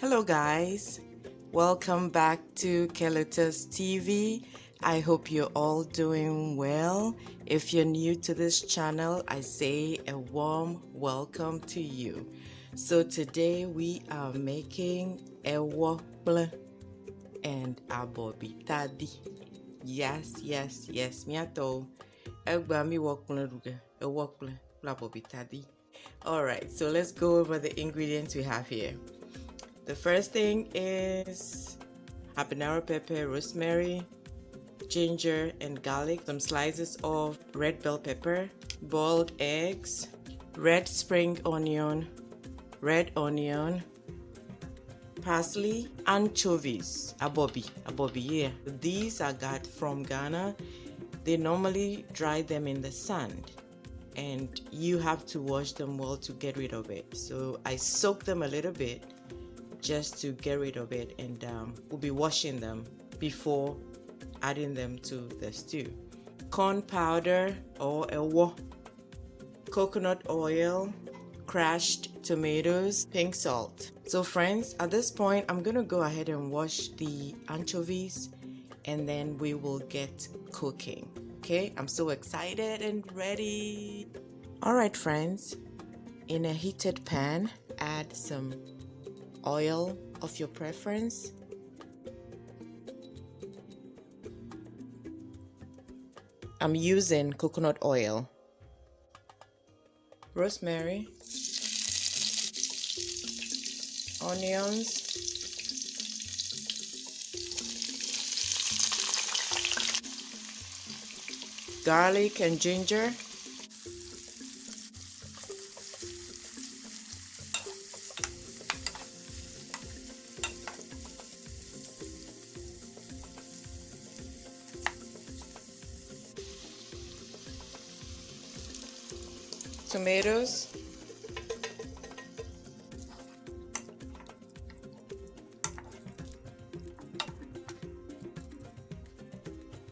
Hello guys, welcome back to Keletas TV. I hope you're all doing well. If you're new to this channel, I say a warm welcome to you. So today we are making ɛwokplɛ and Abobi Tadi. Yes, miato ɛgba mi ɛwokplɛ ɛwokpleandabobitadi. Alright, so let's go over the ingredients we have here. The first thing is habanero pepper, rosemary, ginger and garlic, some slices of red bell pepper, boiled eggs, red spring onion, red onion, parsley, anchovies, Abobi, yeah. These are got from Ghana. They normally dry them in the sand and you have to wash them well to get rid of it. So I soak them a little bit just to get rid of it, and we'll be washing them before adding them to the stew. Corn powder or Ewor, coconut oil, crushed tomatoes, pink salt. So friends, at this point I'm gonna go ahead and wash the anchovies and then we will get cooking. Okay, I'm so excited and ready. Alright friends, in a heated pan add some oil of your preference. I'm using coconut oil, rosemary, onions, garlic and ginger, tomatoes,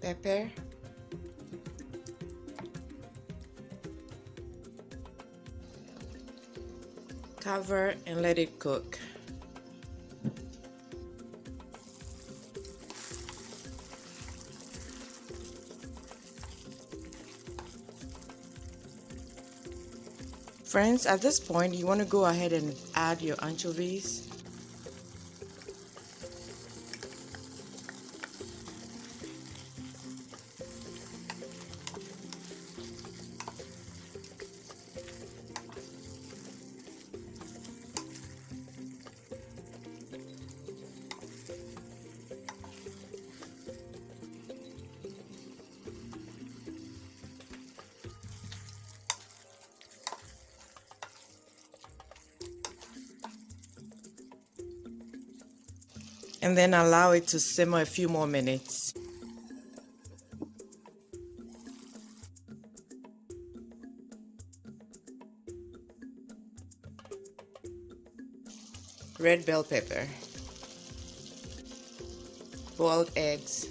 pepper, cover and let it cook. Friends, at this point you want to go ahead and add your anchovies. And then allow it to simmer a few more minutes. Red bell pepper, boiled eggs,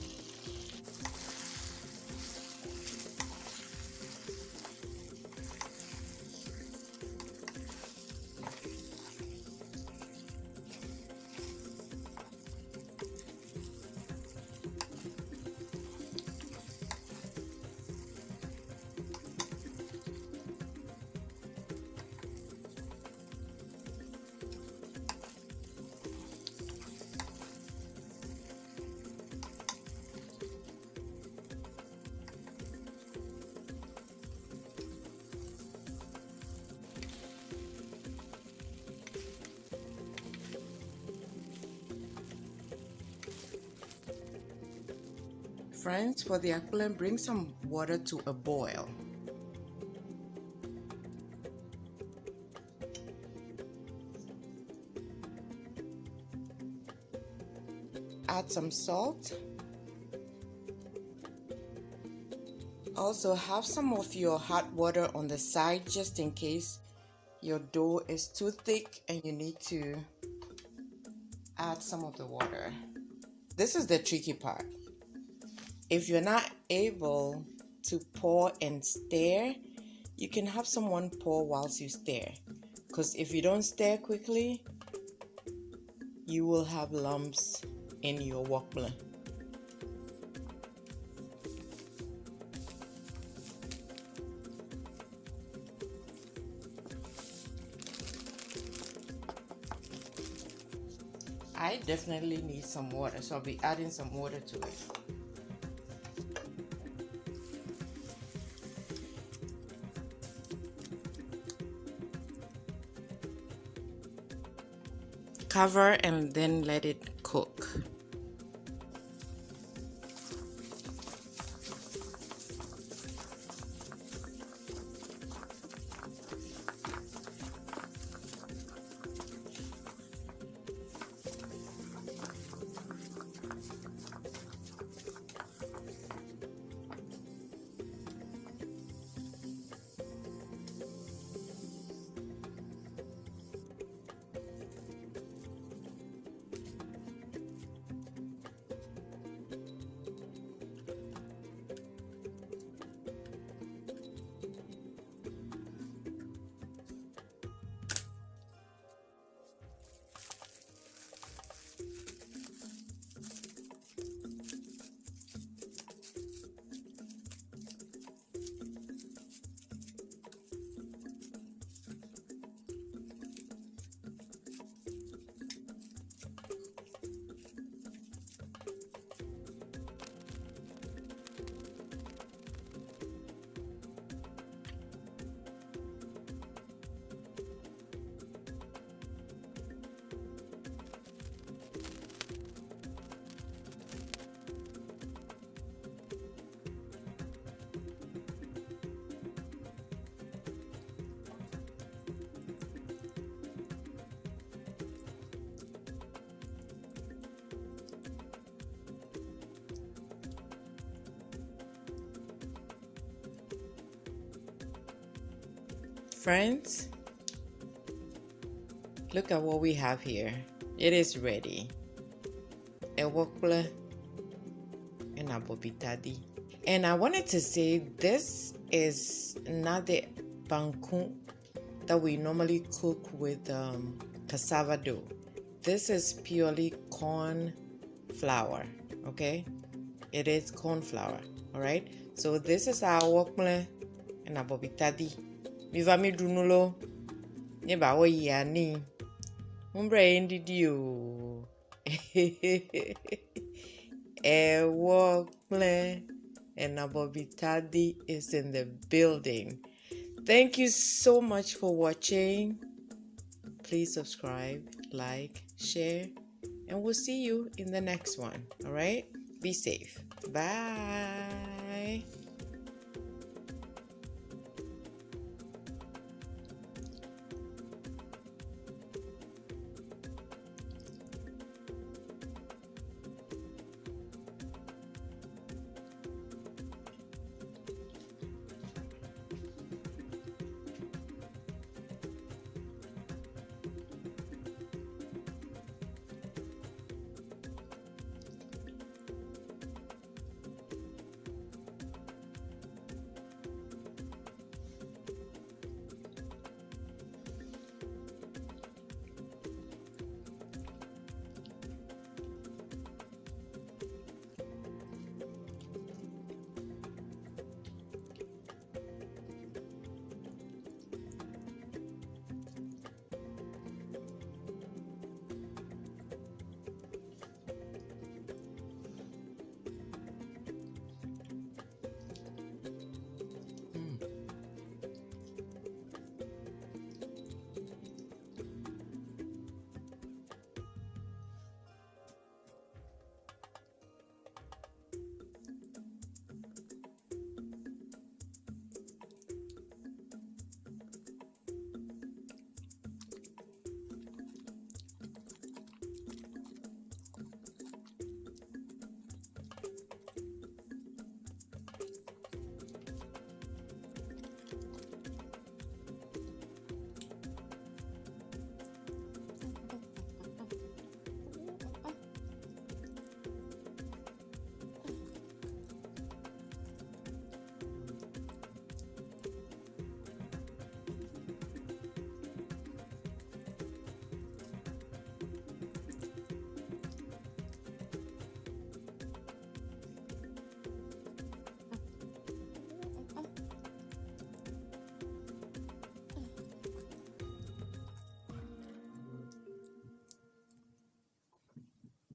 friends. For the akpleaborbitardz, bring some water to a boil. Add some salt. Also have some of your hot water on the side just in case your dough is too thick and you need to add some of the water. This is the tricky part. If you're not able to pour and stir, you can have someone pour whilst you stir, because if you don't stir quickly, you will have lumps in your ɛwokplɛ. I definitely need some water, so I'll be adding some water to it. Cover and then let it cook. Friends, look at what we have here. It is ready. Ɛwokpleandabobitadi. And I wanted to say this is not the banku that we normally cook with cassava dough. This is purely corn flour, okay? It is corn flour, all right? So this is our ɛwokpleandabobitadi. Miva mi dunulo, nye ba wo yani. Mumbre ndidi o. Ɛwokpleandabobitadi is in the building. Thank you so much for watching. Please subscribe, like, share, and we'll see you in the next one. All right? Be safe. Bye.